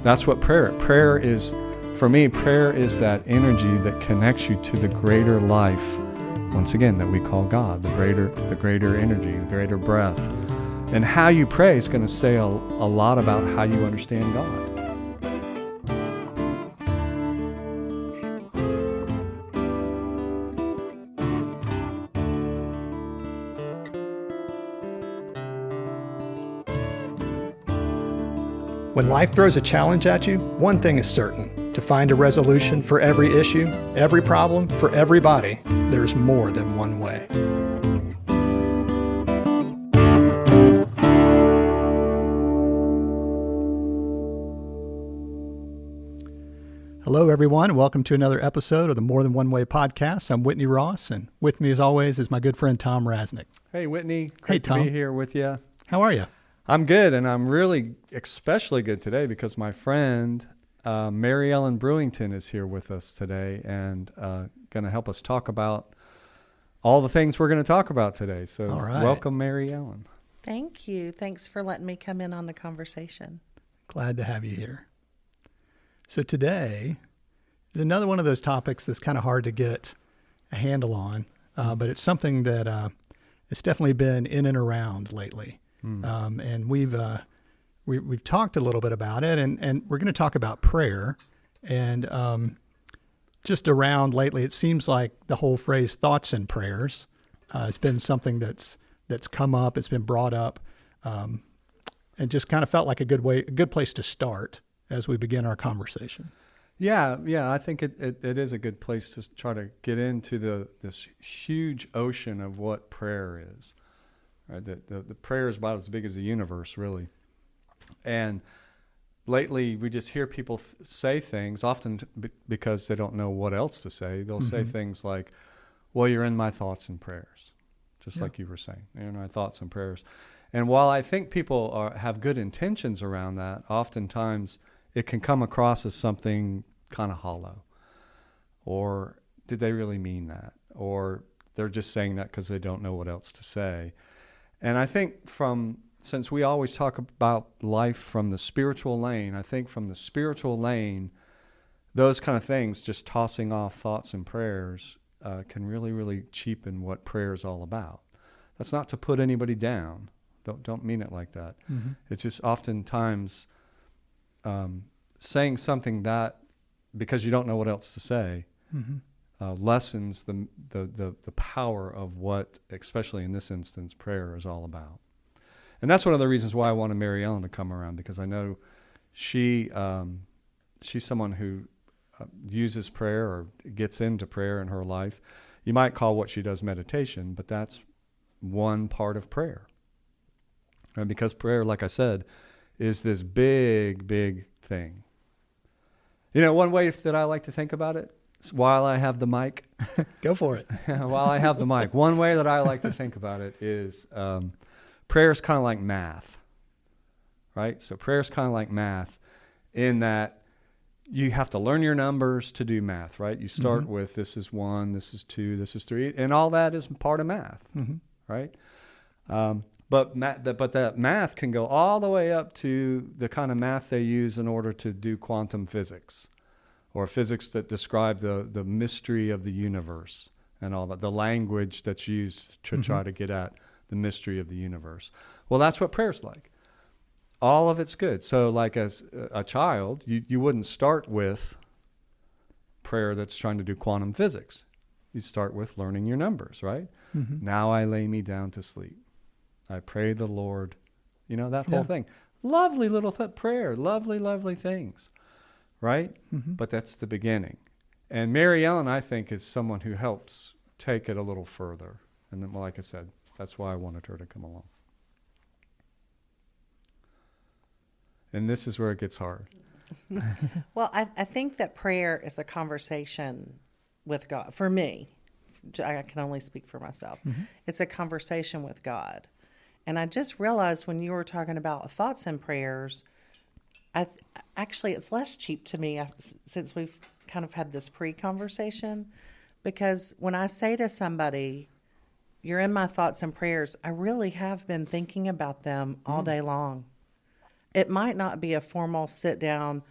That's what prayer is. For me, prayer is that energy that connects you to the greater life, once again, that we call God, the greater energy, the greater breath. And how you pray is going to say a lot about how you understand God. When life throws a challenge at you, one thing is certain: to find a resolution for every issue, every problem, for everybody, there's more than one way. Hello, everyone. Welcome to another episode of the More Than One Way podcast. I'm Whitney Ross, and with me, as always, is my good friend Thom Rasnick. Hey, Whitney. Hey, Great Thom. to be here with you. How are you? I'm good, and I'm really especially good today because my friend Ellen Brewington is here with us today and going to help us talk about all the things we're going to talk about today. So All right. Welcome, Ellen. Thank you. Thanks for letting me come in on the conversation. Glad to have you here. So today is another one of those topics that's kind of hard to get a handle on, but it's something that it's definitely been in and around lately. And we've talked a little bit about it, and we're going to talk about prayer. And just around lately, it seems like the whole phrase "thoughts and prayers" has been something that's come up. It's been brought up, and just kind of felt like a good place to start as we begin our conversation. Yeah, I think it is a good place to try to get into this huge ocean of what prayer is. Right? The prayer is about as big as the universe, really. And lately, we just hear people say things, often because they don't know what else to say. They'll say things like, well, you're in my thoughts and prayers, just like you were saying. You're in my thoughts and prayers. And while I think people have good intentions around that, oftentimes it can come across as something kind of hollow. Or did they really mean that? Or they're just saying that because they don't know what else to say. And I think since we always talk about life from the spiritual lane, I think from the spiritual lane, those kind of things, just tossing off thoughts and prayers, can really, really cheapen what prayer is all about. That's not to put anybody down. Don't mean it like that. Mm-hmm. It's just oftentimes saying something that, because you don't know what else to say, lessens the power of what, especially in this instance, prayer is all about. And that's one of the reasons why I wanted Mary Ellen to come around, because I know she's someone who uses prayer or gets into prayer in her life. You might call what she does meditation, but that's one part of prayer. And because prayer, like I said, is this big, big thing. You know, one way that I like to think about it, while I have the mic. Go for it. While I have the mic. One way that I like to think about it is prayer is kind of like math, right? So prayer is kind of like math in that you have to learn your numbers to do math, right? You start with this is 1, this is 2, this is 3, and all that is part of math, right? But that math can go all the way up to the kind of math they use in order to do quantum physics, or physics that describe the mystery of the universe and all that, the language that's used to try to get at the mystery of the universe. Well, that's what prayer's like. All of it's good. So like as a child, you wouldn't start with prayer that's trying to do quantum physics. You start with learning your numbers, right? Now I lay me down to sleep. I pray the Lord, that whole thing. Lovely little prayer, lovely, lovely things. Right? But that's the beginning. And Mary Ellen, I think, is someone who helps take it a little further. And then, like I said, that's why I wanted her to come along. And this is where it gets hard. Well, I think that prayer is a conversation with God. For me, I can only speak for myself. It's a conversation with God. And I just realized when you were talking about thoughts and prayers, actually, it's less cheap to me since we've kind of had this pre-conversation, because when I say to somebody, you're in my thoughts and prayers, I really have been thinking about them all day long. It might not be a formal sit down,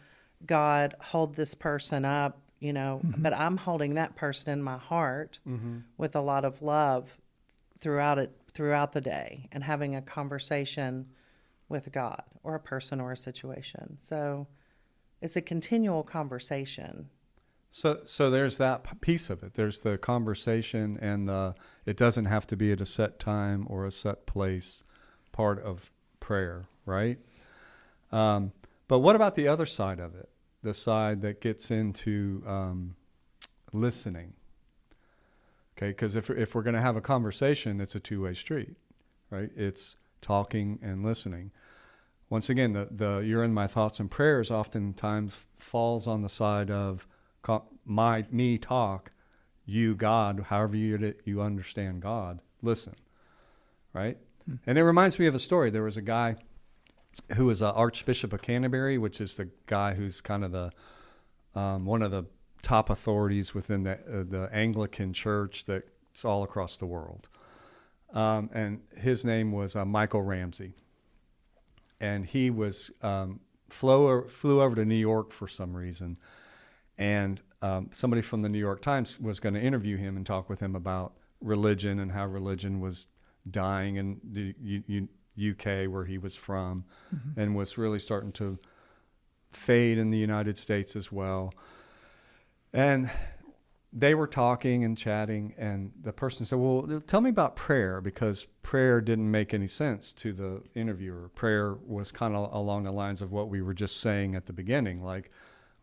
God, hold this person up, but I'm holding that person in my heart with a lot of love throughout the day, and having a conversation with God or a person or a situation. So it's a continual conversation. So there's that piece of it. There's the conversation, and it doesn't have to be at a set time or a set place part of prayer, right? But what about the other side of it? The side that gets into listening. Okay, because if we're going to have a conversation, it's a two-way street, right? It's talking and listening. Once again, the "you're in my thoughts and prayers" oftentimes falls on the side of me talk, you God, however you understand God, listen, right? And it reminds me of a story. There was a guy who was Archbishop of Canterbury, which is the guy who's kind of the one of the top authorities within the Anglican Church that's all across the world. And his name was Michael Ramsey. And he was flew over to New York for some reason. And somebody from the New York Times was going to interview him and talk with him about religion and how religion was dying in the UK, where he was from, and was really starting to fade in the United States as well. And they were talking and chatting, and the person said, well, tell me about prayer, because prayer didn't make any sense to the interviewer. Prayer was kind of along the lines of what we were just saying at the beginning, like,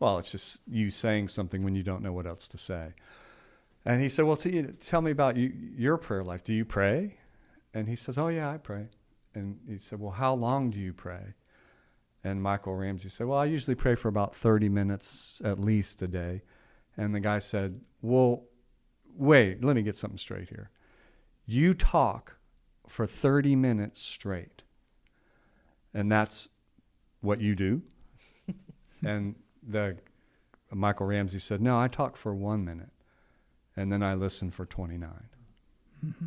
well, it's just you saying something when you don't know what else to say. And he said, well, tell me about your prayer life. Do you pray? And he says, oh, yeah, I pray. And he said, well, how long do you pray? And Michael Ramsey said, well, I usually pray for about 30 minutes at least a day. And the guy said, well, wait, let me get something straight here. You talk for 30 minutes straight, and that's what you do? And Michael Ramsey said, no, I talk for 1 minute, and then I listen for 29. Mm-hmm.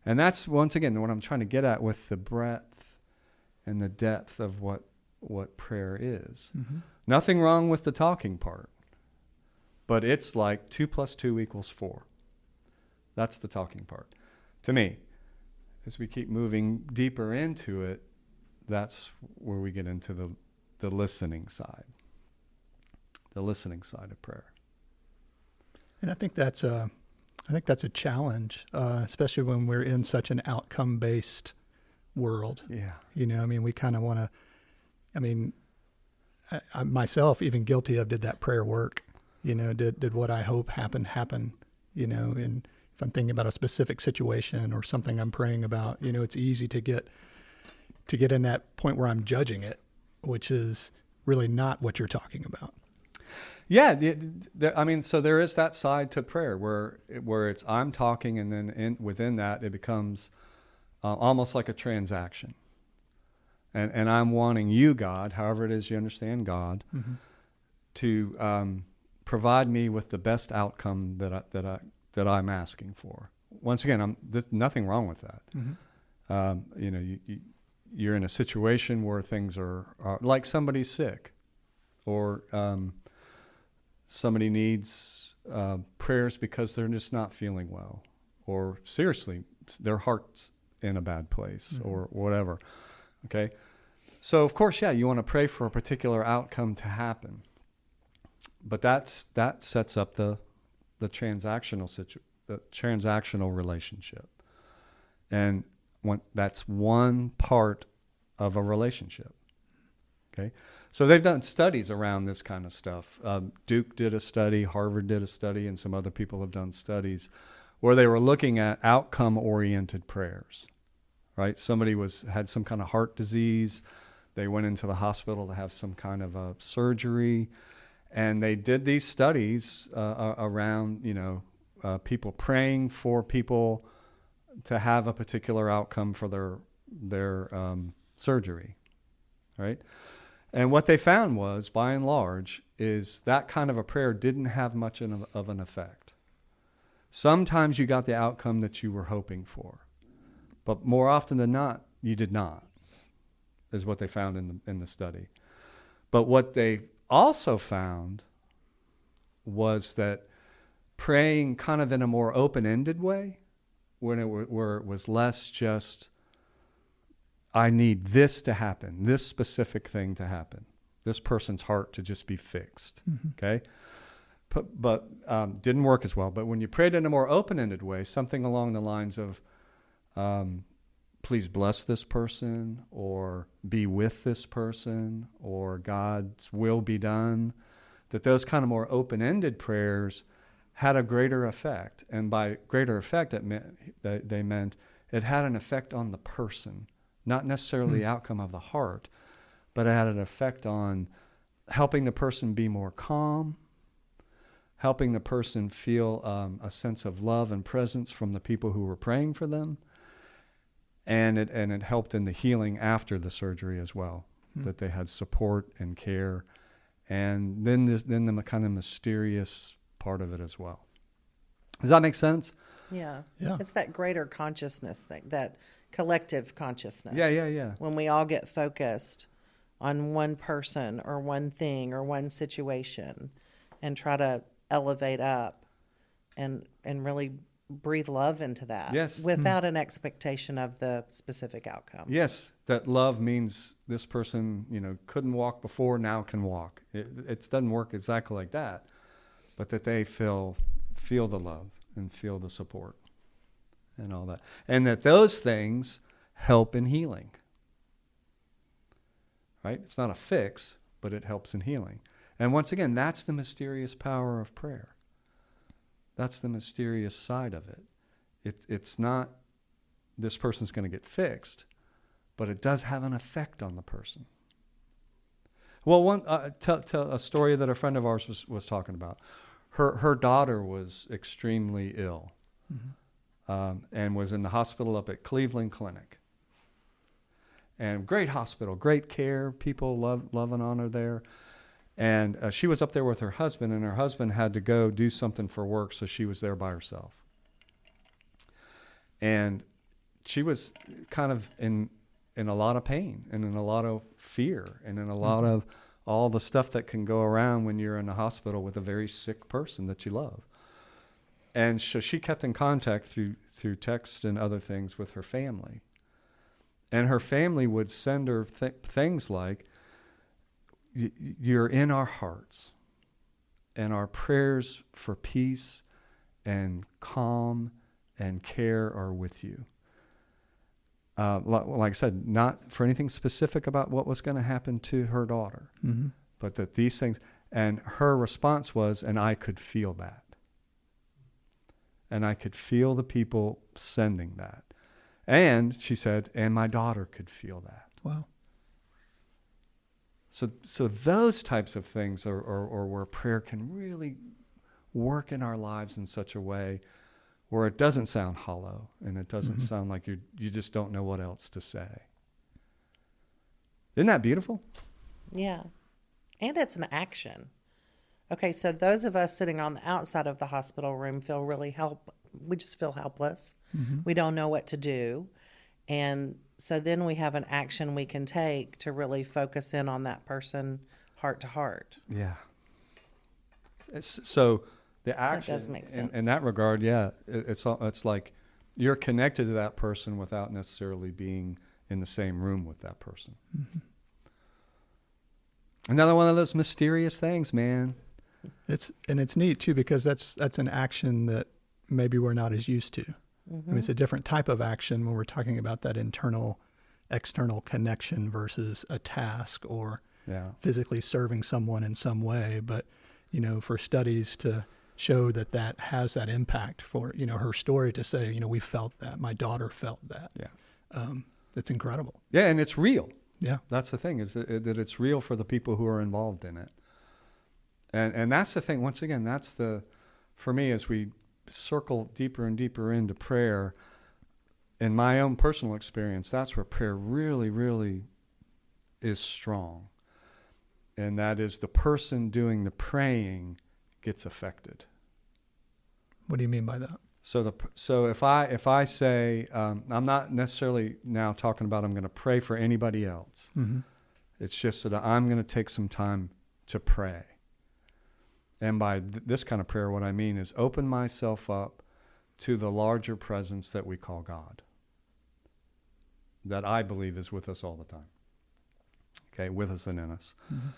And that's, once again, what I'm trying to get at with the breadth and the depth of what prayer is. Mm-hmm. Nothing wrong with the talking part, but it's like 2 + 2 = 4. That's the talking part. To me, as we keep moving deeper into it, that's where we get into the listening side. The listening side of prayer. And I think that's a challenge, especially when we're in such an outcome-based world. Yeah. We kind of want to, I myself, even guilty of, did that prayer work? Did what I hope happen? And if I'm thinking about a specific situation or something I'm praying about, it's easy to get in that point where I'm judging it, which is really not what you're talking about. Yeah, so there is that side to prayer where it's I'm talking, and then within that it becomes almost like a transaction, and I'm wanting you, God, however it is you understand God, mm-hmm. to provide me with the best outcome that I'm asking for. Once again, there's nothing wrong with that. Mm-hmm. You're in a situation where things are like somebody's sick, or somebody needs prayers because they're just not feeling well, or seriously, their heart's in a bad place, mm-hmm. or whatever. Okay, so of course, yeah, you want to pray for a particular outcome to happen, but that sets up the transactional the transactional relationship, and that's one part of a relationship. Okay. So they've done studies around this kind of stuff. Duke did a study, Harvard did a study, and some other people have done studies where they were looking at outcome-oriented prayers, right? Somebody had some kind of heart disease. They went into the hospital to have some kind of a surgery, and they did these studies around, people praying for people to have a particular outcome for their surgery, right? And what they found was, by and large, is that kind of a prayer didn't have much of an effect. Sometimes you got the outcome that you were hoping for, but more often than not, you did not, is what they found in the study. But what they also found was that praying kind of in a more open-ended way, where it was less just, I need this to happen, this specific thing to happen, this person's heart to just be fixed, okay? But didn't work as well. But when you prayed in a more open-ended way, something along the lines of, please bless this person, or be with this person, or God's will be done, that those kind of more open-ended prayers had a greater effect. And by greater effect, they meant it had an effect on the person, not necessarily the outcome of the heart, but it had an effect on helping the person be more calm, helping the person feel a sense of love and presence from the people who were praying for them. And it helped in the healing after the surgery as well, that they had support and care. And then the kind of mysterious part of it as well. Does that make sense? Yeah. Yeah. It's that greater consciousness thing, that collective consciousness. Yeah. When we all get focused on one person or one thing or one situation and try to elevate up and really breathe love into that. Yes. Without an expectation of the specific outcome. Yes, that love means this person, couldn't walk before, now can walk. It doesn't work exactly like that, but that they feel the love and feel the support and all that. And that those things help in healing. Right? It's not a fix, but it helps in healing. And once again, that's the mysterious power of prayer. That's the mysterious side of it. It's not this person's going to get fixed, but it does have an effect on the person. Well, tell a story that a friend of ours was talking about. Her daughter was extremely ill, and was in the hospital up at Cleveland Clinic. And great hospital, great care, people love and honor there. And she was up there with her husband, and her husband had to go do something for work, so she was there by herself. And she was kind of in a lot of pain and in a lot of fear and in a lot of all the stuff that can go around when you're in a hospital with a very sick person that you love. And so she kept in contact through text and other things with her family. And her family would send her things like, you're in our hearts, and our prayers for peace and calm and care are with you. Like I said, not for anything specific about what was going to happen to her daughter, but that these things, and her response was, and I could feel that. And I could feel the people sending that. And she said, and my daughter could feel that. Wow. So those types of things are where prayer can really work in our lives in such a way where it doesn't sound hollow and it doesn't sound like you just don't know what else to say. Isn't that beautiful? Yeah. And it's an action. Okay, so those of us sitting on the outside of the hospital room we just feel helpless. We don't know what to do. And so then we have an action we can take to really focus in on that person heart to heart. Yeah. So the action, that does make sense. In that regard, yeah, it's like you're connected to that person without necessarily being in the same room with that person. Another one of those mysterious things, man. It's neat too, because that's an action that maybe we're not as used to. I mean, it's a different type of action when we're talking about that internal, external connection versus a task or physically serving someone in some way. But, for studies to show that has that impact for, her story to say, we felt that, my daughter felt that. Yeah. It's incredible. Yeah, and it's real. Yeah. That's the thing, is that it's real for the people who are involved in it. And that's the thing, once again, for me, as we circle deeper and deeper into prayer, in my own personal experience, that's where prayer really, really is strong. And that is the person doing the praying gets affected. What do you mean by that? So if I say, I'm not necessarily now talking about I'm going to pray for anybody else. It's just that I'm going to take some time to pray. And by this kind of prayer, what I mean is open myself up to the larger presence that we call God, that I believe is with us all the time. Okay, with us and in us. Mm-hmm.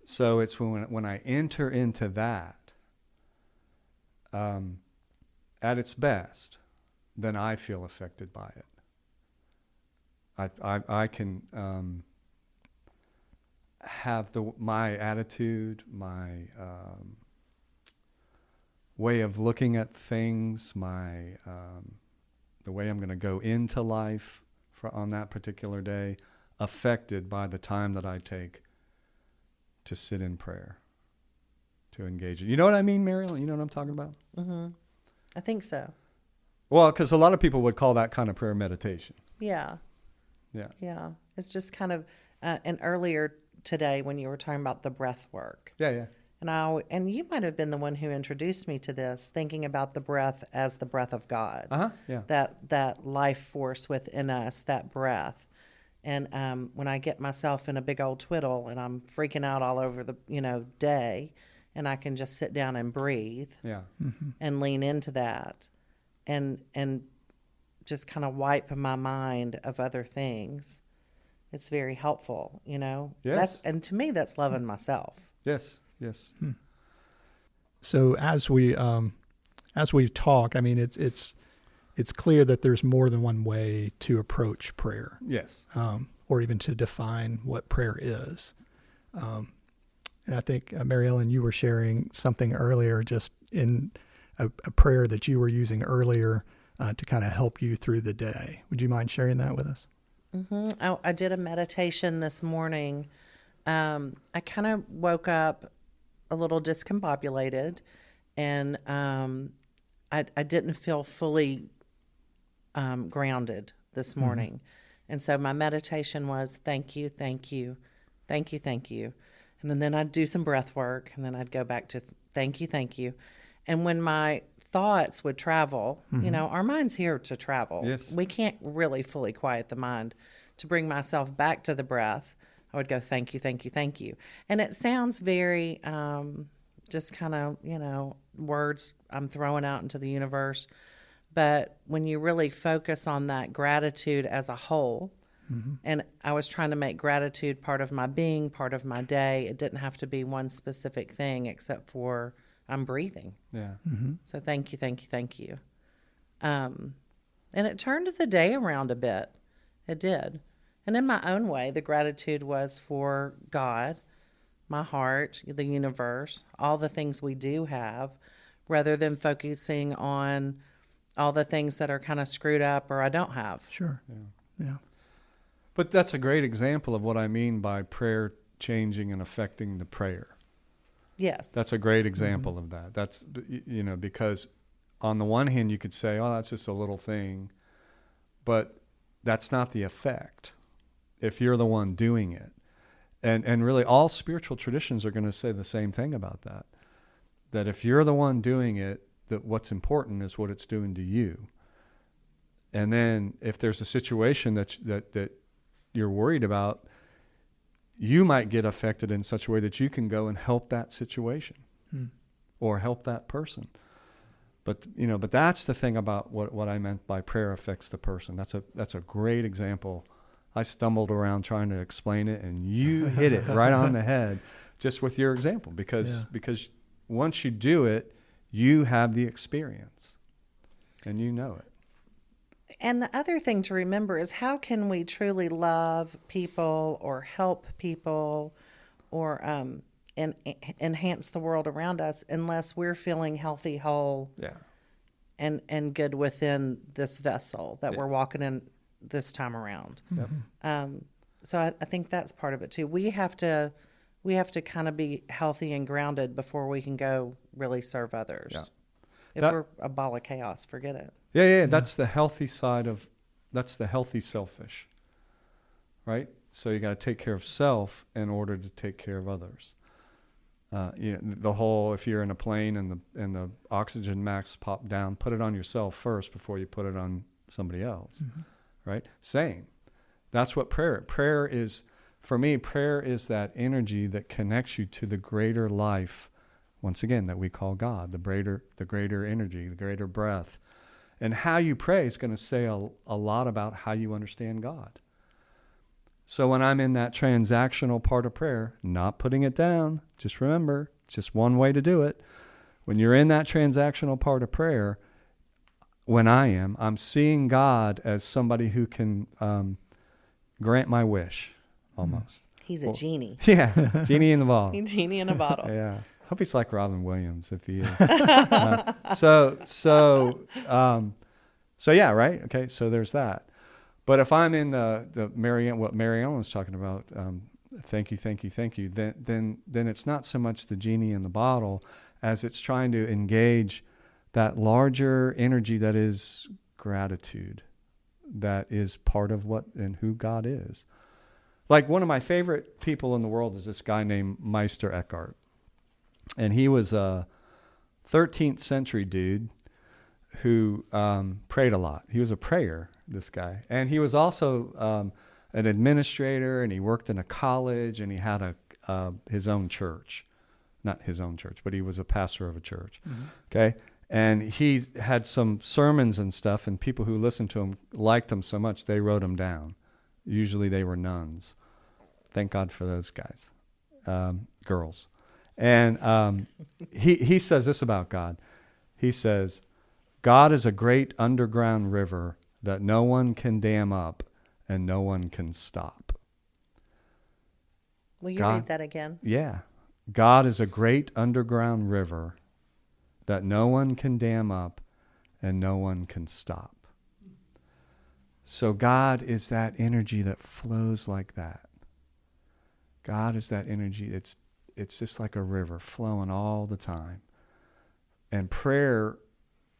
So it's when I enter into that, at its best, then I feel affected by it. I can have my attitude, my way of looking at things, the way I'm going to go into life on that particular day, affected by the time that I take to sit in prayer, to engage it. You know what I mean, Mariel? You know what I'm talking about? Mm-hmm. I think so. Well, because a lot of people would call that kind of prayer meditation. Yeah. Yeah. Yeah. It's just kind of, and earlier today when you were talking about the breath work. Yeah, yeah. And you might have been the one who introduced me to this, thinking about the breath as the breath of God. Yeah. That life force within us, that breath. And when I get myself in a big old twiddle and I'm freaking out all over the day, and I can just sit down and breathe, and lean into that, and just kind of wipe my mind of other things. It's very helpful, Yes. And to me, that's loving myself. Yes. Yes. So as we talk, I mean, it's clear that there's more than one way to approach prayer. Yes. Or even to define what prayer is. And I think, Mary Ellen, you were sharing something earlier, just in a prayer that you were using earlier to kind of help you through the day. Would you mind sharing that with us? Mm-hmm. I did a meditation this morning. I kind of woke up a little discombobulated, and I didn't feel fully grounded this morning. Mm-hmm. And so my meditation was, thank you, thank you, thank you, thank you. And then I'd do some breath work, and then I'd go back to thank you, thank you. And when my thoughts would travel, our mind's here to travel. Yes. We can't really fully quiet the mind. To bring myself back to the breath, I would go, thank you, thank you, thank you. And it sounds very just kind of, words I'm throwing out into the universe. But when you really focus on that gratitude as a whole, and I was trying to make gratitude part of my being, part of my day. It didn't have to be one specific thing except for I'm breathing. Yeah. Mm-hmm. So thank you, thank you, thank you. And it turned the day around a bit. It did. And in my own way, the gratitude was for God, my heart, the universe, all the things we do have, rather than focusing on all the things that are kind of screwed up or I don't have. Sure. Yeah. But that's a great example of what I mean by prayer changing and affecting the prayer. Yes. That's a great example of that. That's, because on the one hand you could say, oh, that's just a little thing, but that's not the effect if you're the one doing it. And really all spiritual traditions are going to say the same thing about that. That if you're the one doing it, that what's important is what it's doing to you. And then if there's a situation that you're worried about, you might get affected in such a way that you can go and help that situation or help that person. But that's the thing about what I meant by prayer affects the person. That's a great example. I stumbled around trying to explain it, and you hit it right on the head just with your example, because once you do it, you have the experience and you know it. And the other thing to remember is, how can we truly love people or help people or enhance the world around us unless we're feeling healthy, whole, and good within this vessel that we're walking in this time around. Yep. So I think that's part of it too. We have to kind of be healthy and grounded before we can go really serve others. Yeah. If we're a ball of chaos, forget it. Yeah. That's the healthy side that's the healthy selfish, right? So you got to take care of self in order to take care of others. The whole, if you're in a plane and the oxygen masks pop down, put it on yourself first before you put it on somebody else, right? Same. That's what prayer is. For me, prayer is that energy that connects you to the greater life, once again, that we call God, the greater energy, the greater breath. And how you pray is going to say a lot about how you understand God. So when I'm in that transactional part of prayer, not putting it down, just remember, just one way to do it. When you're in that transactional part of prayer, I'm seeing God as somebody who can grant my wish, almost. He's a genie. Yeah, genie in the bottle. Genie in a bottle. Yeah. Hope he's like Robin Williams if he is. So yeah, right? Okay, so there's that. But if I'm in the what Mary Ellen was talking about, thank you, then it's not so much the genie in the bottle as it's trying to engage that larger energy that is gratitude, that is part of what and who God is. Like one of my favorite people in the world is this guy named Meister Eckhart. And he was a 13th century dude who prayed a lot. He was a prayer, this guy. And he was also an administrator, and he worked in a college, and he had his own church. Not his own church, but he was a pastor of a church. Mm-hmm. Okay? And he had some sermons and stuff, and people who listened to him liked him so much, they wrote him down. Usually they were nuns. Thank God for those guys. Girls. And he says this about God. He says, God is a great underground river that no one can dam up and no one can stop. Will you read that again? Yeah. God is a great underground river that no one can dam up and no one can stop. So God is that energy that flows like that. God is that energy. It's just like a river flowing all the time. And prayer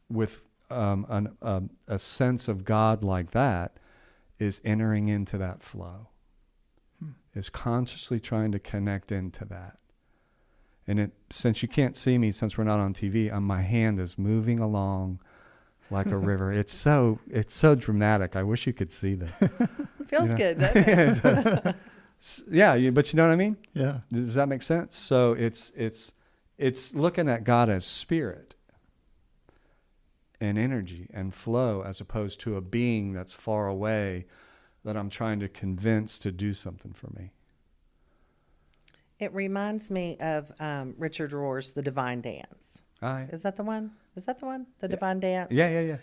with a sense of God like that is entering into that flow. Is consciously trying to connect into that. And since you can't see me, since we're not on TV, my hand is moving along like a river. It's so dramatic. I wish you could see this. Feels good, doesn't it? Yeah, but you know what I mean? Yeah. Does that make sense? So it's looking at God as spirit and energy and flow, as opposed to a being that's far away that I'm trying to convince to do something for me. It reminds me of Richard Rohr's The Divine Dance. Aye. Is that the one? The Divine Dance? Yeah.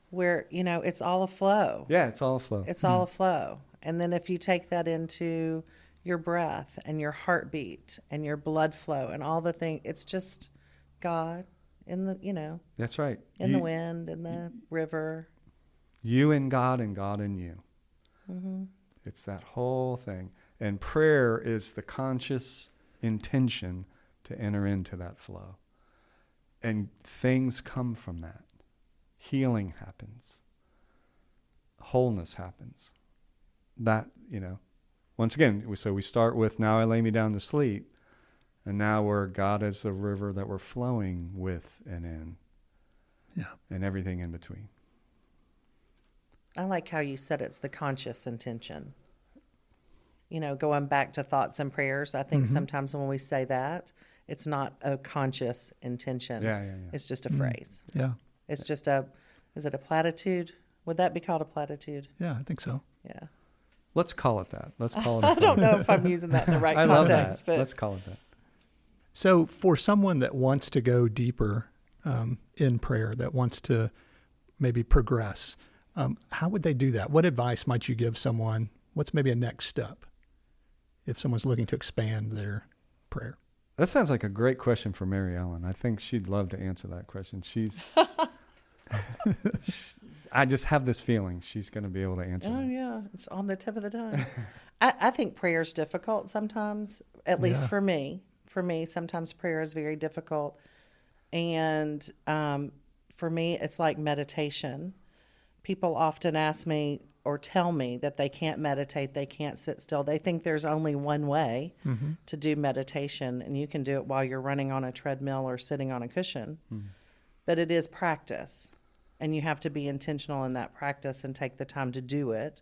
Where, it's all a flow. Yeah, it's all a flow. It's all a flow. And then if you take that into your breath and your heartbeat and your blood flow and all the things, it's just God in the, That's right. In the wind, in the river. You and God in you. Mm-hmm. It's that whole thing. And prayer is the conscious intention to enter into that flow. And things come from that. Healing happens. Wholeness happens. That, once again, so we start with, now I lay me down to sleep. And now we're God as the river that we're flowing with and in. Yeah. And everything in between. I like how you said it's the conscious intention. Going back to thoughts and prayers, I think sometimes when we say that, it's not a conscious intention. Yeah. It's just a phrase. Yeah. It's just is it a platitude? Would that be called a platitude? Yeah, I think so. Yeah. Let's call it that. I don't know if I'm using that in the right context. Love that. But let's call it that. So for someone that wants to go deeper in prayer, that wants to maybe progress, how would they do that? What advice might you give someone? What's maybe a next step if someone's looking to expand their prayer? That sounds like a great question for Mary Ellen. I think she'd love to answer that question. I just have this feeling she's going to be able to answer that. Yeah. It's on the tip of the tongue. I think prayer is difficult sometimes, at least for me. For me, sometimes prayer is very difficult. And for me, it's like meditation. People often ask me or tell me that they can't meditate, they can't sit still. They think there's only one way to do meditation, and you can do it while you're running on a treadmill or sitting on a cushion. But it is practice, and you have to be intentional in that practice and take the time to do it.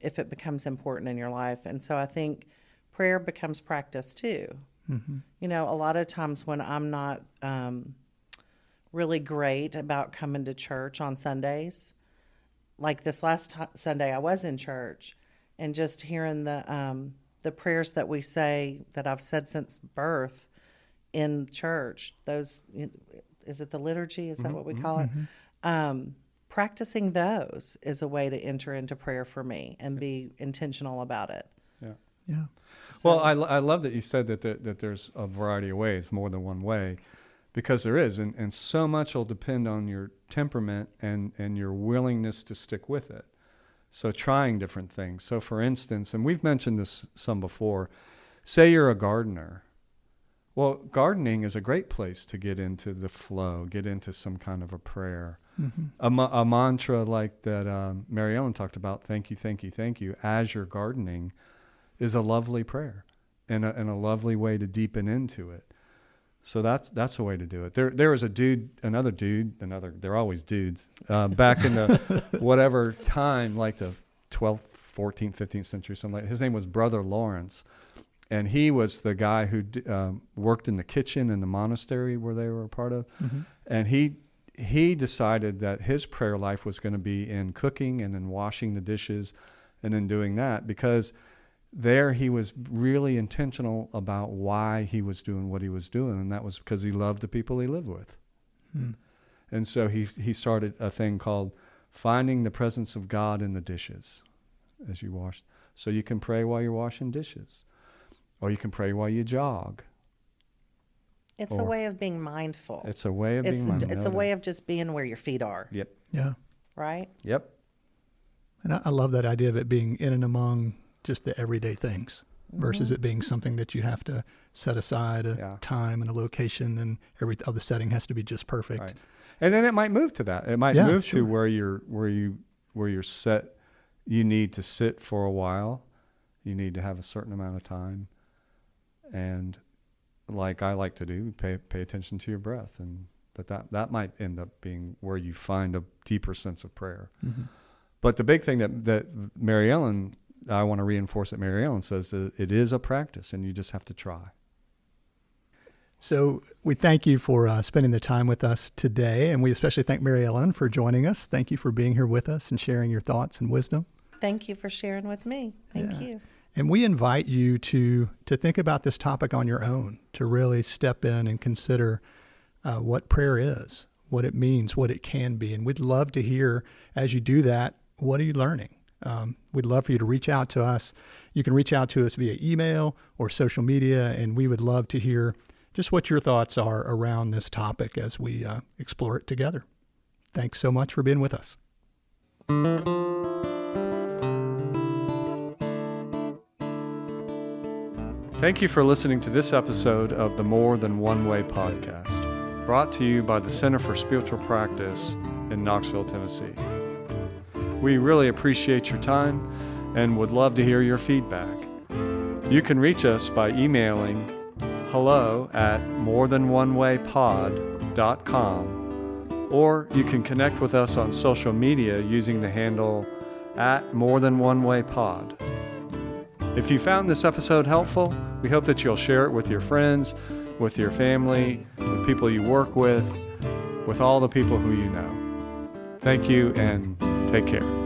if it becomes important in your life. And so I think prayer becomes practice too. Mm-hmm. You know, a lot of times when I'm not really great about coming to church on Sundays, like this last Sunday I was in church, and just hearing the prayers that we say, that I've said since birth in church, those, is it the liturgy? Is that what we call it? Practicing those is a way to enter into prayer for me and be intentional about it. Yeah. Yeah. So, well, I love that you said that there's a variety of ways, more than one way, because there is, and so much will depend on your temperament and your willingness to stick with it. So trying different things. So for instance, and we've mentioned this some before, say you're a gardener. Well, gardening is a great place to get into the flow, get into some kind of a prayer. Mm-hmm. A mantra like that Mary Ellen talked about, thank you, thank you, thank you, as you're gardening, is a lovely prayer and a lovely way to deepen into it. So that's a way to do it. There was another dude, they're always dudes, back in the whatever time, like the 12th, 14th, 15th century, something like that. His name was Brother Lawrence. And he was the guy who worked in the kitchen in the monastery where they were a part of. Mm-hmm. And he decided that his prayer life was going to be in cooking and in washing the dishes and in doing that, because there he was really intentional about why he was doing what he was doing, and that was because he loved the people he lived with. And so he started a thing called finding the presence of God in the dishes as you wash. So you can pray while you're washing dishes, or you can pray while you jog. It's a way of being mindful. It's a way of being mindful. It's a way of just being where your feet are. Yep. Yeah. Right? Yep. And I love that idea of it being in and among just the everyday things versus it being something that you have to set aside a time and a location, and every other setting has to be just perfect. Right. And then it might move to that. It might move to where you're set. You need to sit for a while. You need to have a certain amount of time. And like I like to do, pay attention to your breath, and that might end up being where you find a deeper sense of prayer. Mm-hmm. But the big thing that Mary Ellen, I want to reinforce that Mary Ellen says that it is a practice, and you just have to try. So we thank you for spending the time with us today, and we especially thank Mary Ellen for joining us. Thank you for being here with us and sharing your thoughts and wisdom. Thank you for sharing with me. Thank you. And we invite you to think about this topic on your own, to really step in and consider what prayer is, what it means, what it can be. And we'd love to hear, as you do that, what are you learning? We'd love for you to reach out to us. You can reach out to us via email or social media, and we would love to hear just what your thoughts are around this topic as we explore it together. Thanks so much for being with us. Thank you for listening to this episode of the More Than One Way podcast, brought to you by the Center for Spiritual Practice in Knoxville, Tennessee. We really appreciate your time and would love to hear your feedback. You can reach us by emailing hello@morethanonewaypod.com, or you can connect with us on social media using the handle @morethanonewaypod. If you found this episode helpful, we hope that you'll share it with your friends, with your family, with people you work with all the people who you know. Thank you, and take care.